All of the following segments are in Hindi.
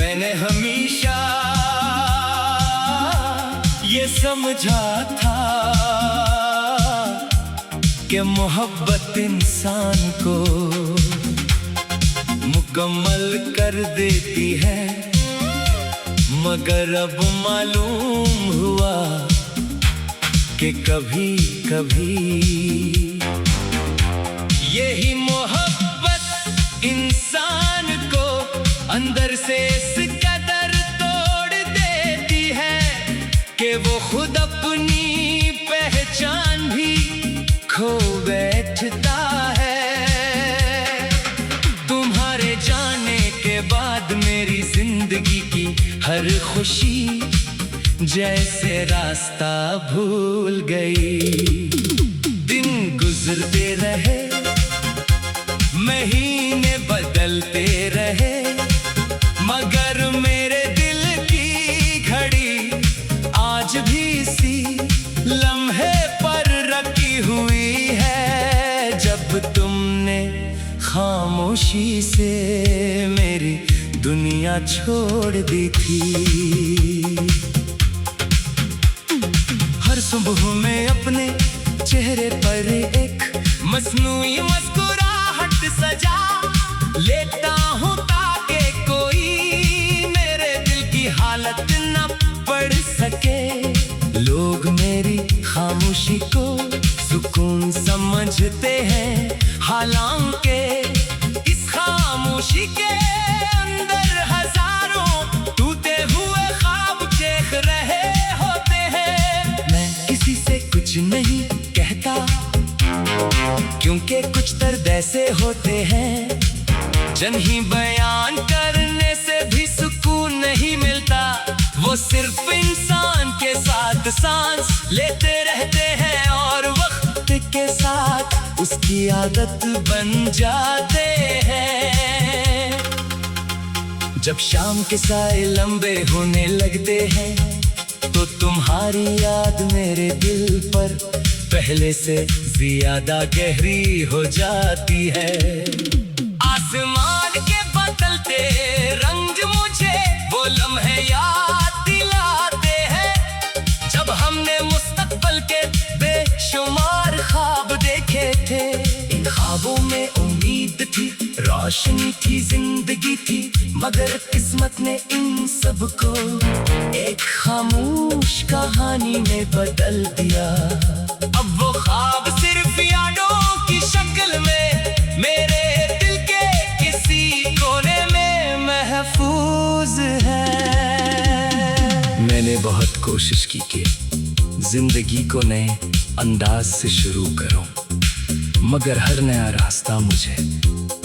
मैंने हमेशा ये समझा था कि मोहब्बत इंसान को मुकम्मल कर देती है, मगर अब मालूम हुआ कि कभी कभी यही मोहब्बत इंसान को अंदर से इस कदर तोड़ देती है कि वो खुद अपनी पहचान भी खो बैठता है। तुम्हारे जाने के बाद मेरी जिंदगी की हर खुशी जैसे रास्ता भूल गई। दिन गुजरते रहे, महीने बदलते रहे, मगर मेरे दिल की घड़ी आज भी इसी लम्हे पर रखी हुई है, जब तुमने खामोशी से मेरी दुनिया छोड़ दी थी। हर सुबह में अपने चेहरे पर एक मस्नूई मुस्कुराहट सजा लेता हूँ ताकि कोई मेरे दिल की हालत न पढ़ सके। लोग मेरी खामोशी को सुकून समझते हैं, हालांकि इस खामोशी के अंदर हजारों टूटे हुए ख्वाब देख रहे होते हैं। मैं किसी से कुछ नहीं कहता क्योंकि कुछ दर्द ऐसे होते हैं जिन्हें बयान करने से भी सुकून नहीं मिलता। वो सिर्फ इंसान के साथ सांस लेते रहते हैं और वक्त के साथ उसकी आदत बन जाते हैं। जब शाम के साए लंबे होने लगते हैं तो तुम्हारी याद मेरे दिल पर पहले से ज्यादा गहरी हो जाती है। आसमान के बदलते रंग मुझे वो लम्हे याद दिलाते हैं जब हमने मुस्तकबिल के बेशुमार ख्वाब देखे थे। इन ख्वाबों में उम्मीद थी, रोशनी थी, जिंदगी थी, मगर किस्मत ने इन सबको एक खामोश कहानी में बदल दिया। अब वो ख्वाब सिर्फ यादों की शक्ल में मेरे दिल के किसी कोने में महफूज है। मैंने बहुत कोशिश की कि जिंदगी को नए अंदाज से शुरू करूं, मगर हर नया रास्ता मुझे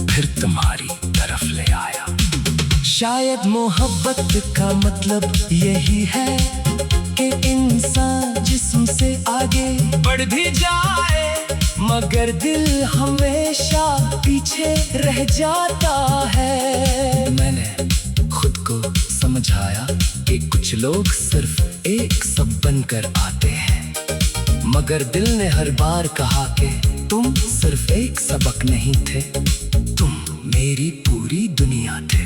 फिर तुम्हारी तरफ ले आया। शायद मोहब्बत का मतलब यही है कि इंसान जिस्म से आगे बढ़ भी जाए, मगर दिल हमेशा पीछे रह जाता है। मैंने खुद को समझाया कि कुछ लोग सिर्फ एक सब बनकर आते हैं, मगर दिल ने हर बार कहा कि तुम सिर्फ एक सबक नहीं थे, तुम मेरी पूरी दुनिया थे।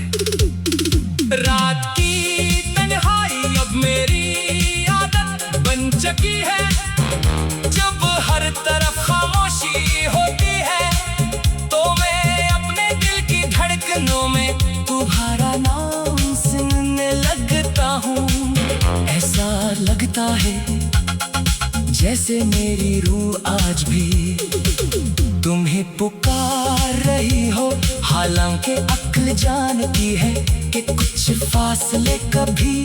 रात की तन्हाई अब मेरी आदत बन चुकी है, जब हर तरफ खामोशी होती है तो मैं अपने दिल की धड़कनों में तुम्हारा नाम सुनने लगता हूँ। ऐसा लगता है जैसे मेरी रूह आज भी तुम्हें पुकार रही हो, हालांकि अक्ल जानती है कि कुछ फासले कभी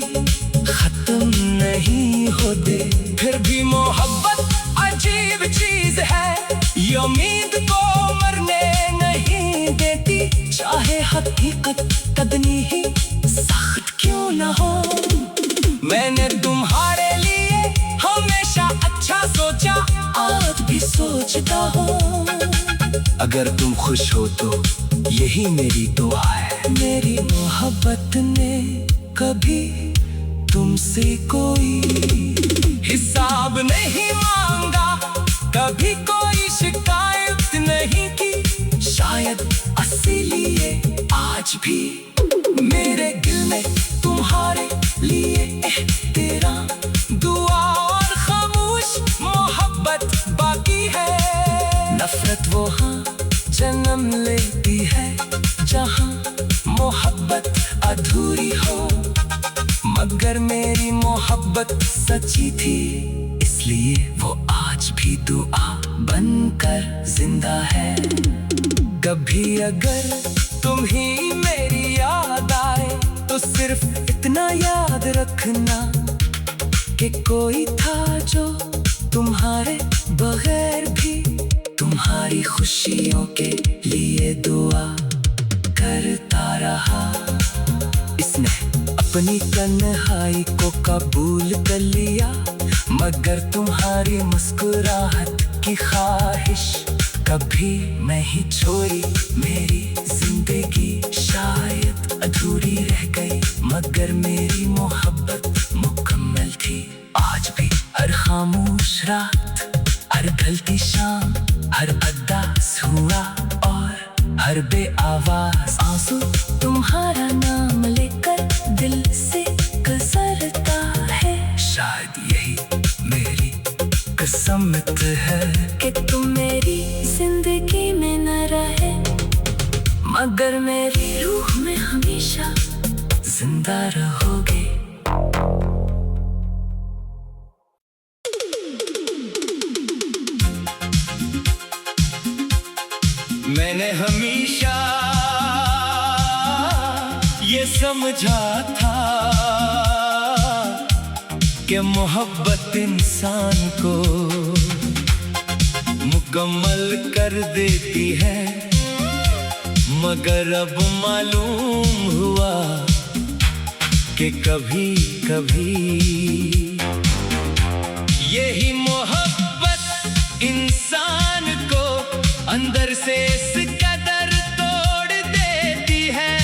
खत्म नहीं होते। फिर भी मोहब्बत अजीब चीज है, ये उम्मीद को मरने नहीं देती, चाहे हकीकत कदनी ही सख्त क्यों न हो। मैंने तुम्हारे लिए हमेशा अच्छा सोचा, आज भी सोचता हूँ। अगर तुम खुश हो तो यही मेरी दुआ है। मेरी मोहब्बत ने कभी तुमसे कोई हिसाब नहीं मांगा, कभी कोई शिकायत नहीं की, शायद इसीलिए आज भी मेरे दिल में तुम्हारे लिए तेरा दुआ और खामोश मोहब्बत बाकी है। नफरत वहाँ जन्म लेती है जहाँ मोहब्बत अधूरी हो, मगर मेरी मोहब्बत सच्ची थी, इसलिए वो आज भी दुआ बनकर जिंदा है। कभी अगर तुम्ही मेरी याद आए तो सिर्फ इतना याद रखना कि कोई था जो तुम्हारे बगैर भी तुम्हारी खुशियों के लिए दुआ करता रहा। इसने अपनी तन्हाई को कबूल कर लिया, मगर तुम्हारी मुस्कुराहट की ख्वाहिश कभी नहीं छोड़ी। मेरी जिंदगी शायद अधूरी रह गई, मगर मेरी मोहब्बत मुकम्मल थी। आज भी हर खामोश रात, हर ढलती शाम, हर अदास हुआ और हर बेआवाज आंसू तुम्हारा नाम लेकर दिल से गुजरता है। शायद यही मेरी किस्मत है कि तुम मेरी जिंदगी में न रहे, मगर मेरी रूह में हमेशा जिंदा रहोगे। मैंने हमेशा ये समझा था कि मोहब्बत इंसान को मुकम्मल कर देती है, मगर अब मालूम हुआ कि कभी कभी यही मोहब्बत इंसान को अंदर से इस कदर तोड़ देती है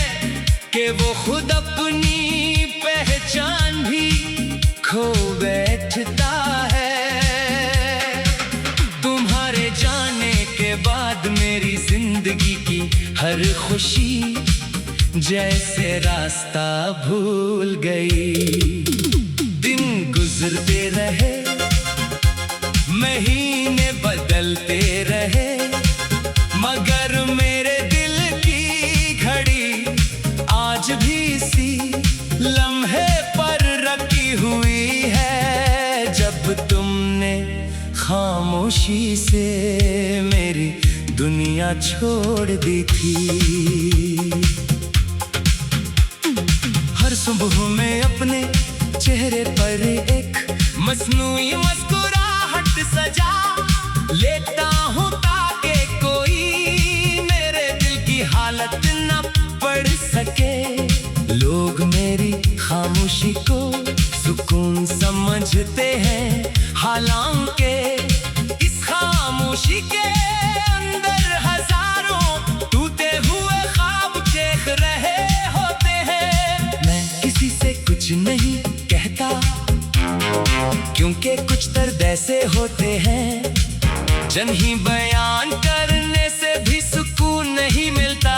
कि वो खुद अपनी पहचान भी खो बैठता है। तुम्हारे जाने के बाद मेरी जिंदगी की हर खुशी जैसे रास्ता भूल गई। दिन गुजरते रहे, महीने बदलते रहे, मगर मेरे दिल की घड़ी आज भी इसी लम्हे पर रखी हुई है, जब तुमने खामोशी से मेरी दुनिया छोड़ दी थी। हर सुबह में अपने चेहरे पर एक मस्नूई मुस्कुराहट सजा लेता हूँ ताकि कोई मेरे दिल की हालत न पढ़ सके। लोग मेरी खामोशी को सुकून समझते हैं, हालांकि इस खामोशी के अंदर हजारों टूटे हुए ख्वाब देख रहे होते हैं। मैं किसी से कुछ नहीं कहता, क्योंकि कुछ दर्द ऐसे होते हैं जिन्हें बयान करने से भी सुकून नहीं मिलता।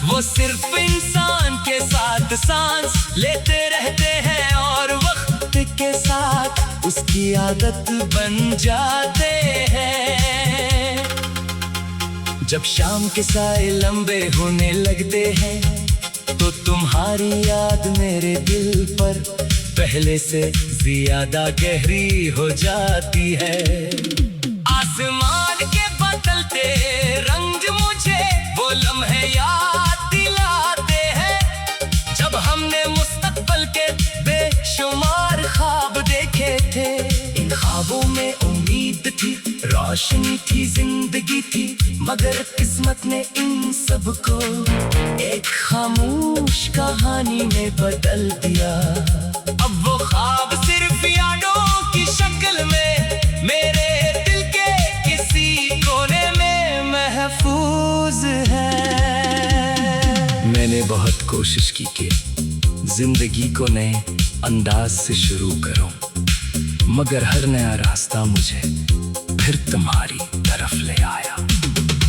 वो सिर्फ इंसान के साथ सांस लेते रहते हैं और वक्त के साथ उसकी आदत बन जाते हैं। जब शाम के साए लंबे होने लगते हैं तो तुम्हारी याद मेरे दिल पर पहले से ज्यादा गहरी हो जाती है। आसमान के बदलते रंग मुझे वो लम्हे याद दिलाते हैं, जब हमने मुस्तकबिल के बेशुमार ख्वाब देखे थे। इन ख्वाबों में उम्मीद थी, रोशनी थी, जिंदगी थी, मगर किस्मत ने इन सबको एक खामोश कहानी में बदल दिया। अब वो ख्वाब सिर्फ यादों की शक्ल में मेरे दिल के किसी कोने में महफूज है। मैंने बहुत कोशिश की कि जिंदगी को नए अंदाज से शुरू करूं, मगर हर नया रास्ता मुझे फिर तुम्हारी तरफ ले आया।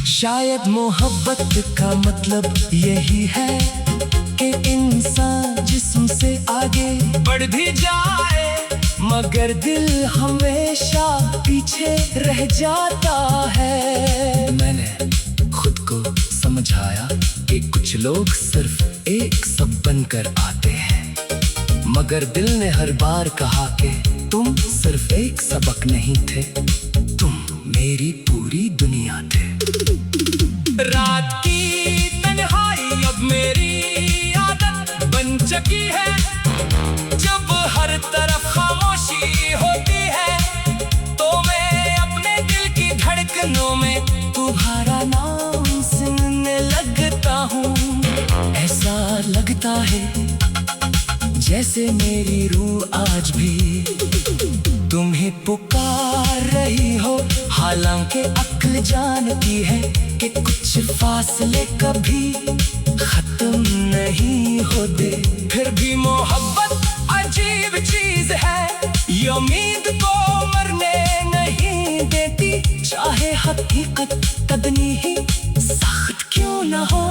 शायद मोहब्बत का मतलब यही है कि इंसान जिस्म से आगे बढ़ भी जाए, मगर दिल हमेशा पीछे रह जाता है। मैंने खुद को समझाया कि कुछ लोग सिर्फ एक सब बनकर आते हैं, मगर दिल ने हर बार कहा कि तुम सिर्फ एक सबक नहीं थे, तुम मेरी पूरी दुनिया थे। रात की तन्हाई अब मेरी आदत बन चुकी है, जब हर तरफ खामोशी होती है तो मैं अपने दिल की धड़कनों में तुम्हारा नाम सुनने लगता हूँ। ऐसा लगता है जैसे मेरी रूह आज भी तुम्हें पुकार रही हो, हालांकि अक्ल जानती है कि कुछ फासले कभी खत्म नहीं होते। फिर भी मोहब्बत अजीब चीज है, ये उम्मीद को मरने नहीं देती, चाहे हकीकत कितनी ही सख्त क्यों न हो।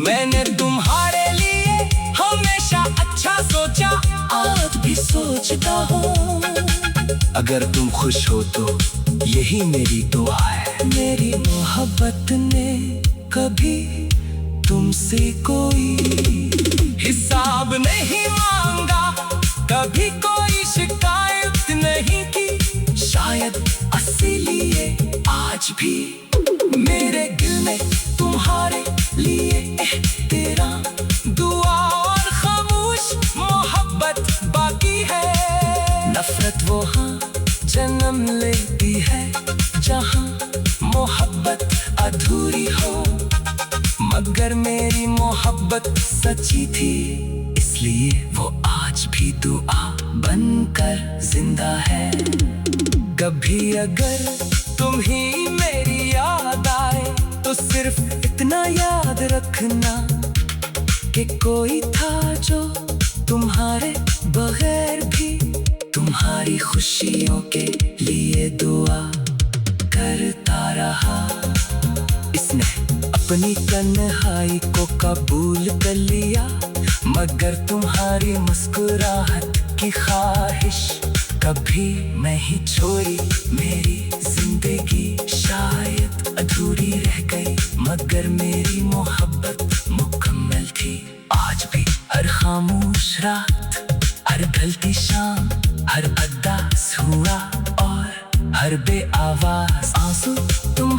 मैंने तुम्हारे लिए हमेशा अच्छा सोचा, आज भी सोचता हूँ। अगर तुम खुश हो तो यही मेरी दुआ है। मेरी मोहब्बत ने कभी तुमसे कोई हिसाब नहीं मांगा, कभी कोई शिकायत नहीं की, शायद इसीलिए आज भी मेरे दिल में तुम्हारे लिए एहतराम, दुआ और खामोश मोहब्बत बाकी है। नफरत वहाँ जन्म लेती है जहाँ मोहब्बत अधूरी हो, मगर मेरी मोहब्बत सच्ची थी, इसलिए वो आज भी दुआ बनकर जिंदा है। कभी अगर तुम ही मेरी याद आए तो सिर्फ इतना याद रखना कि कोई था जो तुम्हारे बगैर भी तुम्हारी खुशियों के लिए दुआ करता रहा। इसने अपनी तन्हाई को कबूल कर लिया, मगर तुम्हारी मुस्कुराहट की ख्वाहिश कभी नहीं छोड़ी। मेरी जिंदगी शायद अधूरी रह गई, मगर मेरी मोहब्बत मुकम्मल थी। आज भी हर खामोश रात, हर ढलती शाम, हर अदास हुआ और हर बेआवाज आंसू तुम